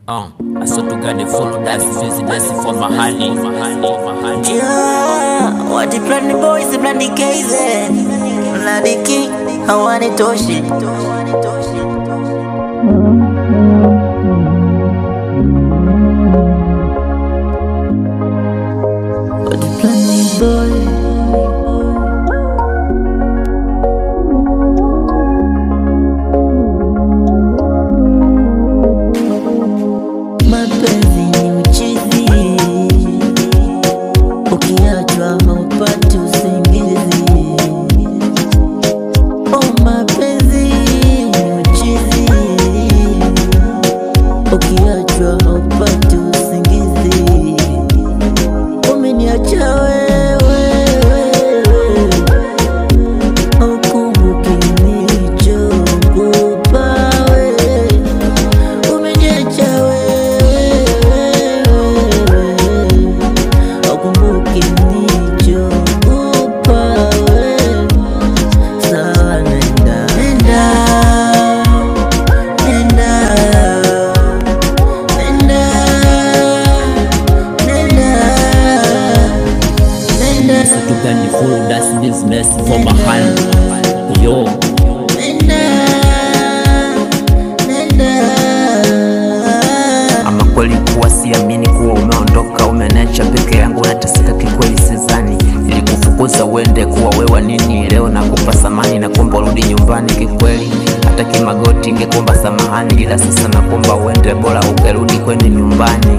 I swear to God, the full that's business for my honey. Yeah, what the plan the boys, the plan the case, the king, I want it to shit. What the plan the boy. Mapenzi ni uchizi, ukiachwa haupati usingizi. Oh, mapenzi ni uchizi, ukiachwa haupati usingizi. Umeniacha wewe, haukumbuki nilichokupa wewe. Umeniacha wewe, haukumbuki nilichokupa wewe. Sawa, nenda, nenda, nenda, nenda, nenda. So to God, the full that's business for my honey. Yo. Ama kweli kuwa siamini kuwa umeondoka, umenecha peke yangu, nateseka kikweli, sizani nilikufukuza uende kuwa wewa nini. Leo nakupa samani na kuomba rudi nyumbani, kikweli hata kimagoti ingekuomba samahani, ila sasa nakuomba uende, bora ukerudi kwenda nyumbani.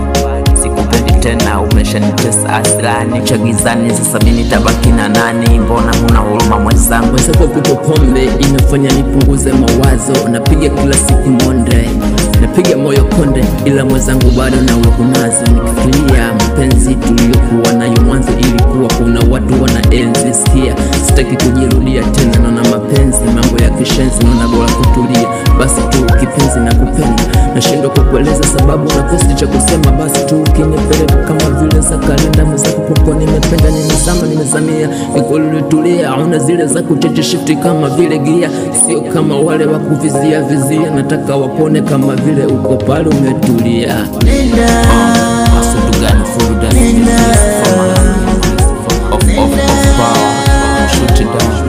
Sikupendi tena, umeshanitesa aslani, chagizani sasa mimi nitabaki na nani? Mbona huna huruma mwenzangu? Mwenzako kupo pombe inafanya nipunguze mawazo, napiga kila siku monde, napiga moyo konde, ila mwenzangu bado nawe kunazo. Nikifikiria mapenzi tuliyokuwa nayo mwanzo, ilikuwa kuna watu wanaenzi. Sikia, sitaki kujirudia tena, naona mapenzi mambo ya kishenzi, naona bora kutulia. Basi tu kipenzi na kupenda, nashindwa kukueleza sababu nakosi cha kusema. Basi tu ukinipeleka kama vile za kalenda, mzako popo nimependa, nimezama, nimezamia. Nikweli tulia, una zile za kucheche shifti kama vile gia, sio kama wale wa kuvizia vizia. Nataka wapone kama vile uko pale umetulia. Nenda, Asudugani full dance, of power, shoot it down.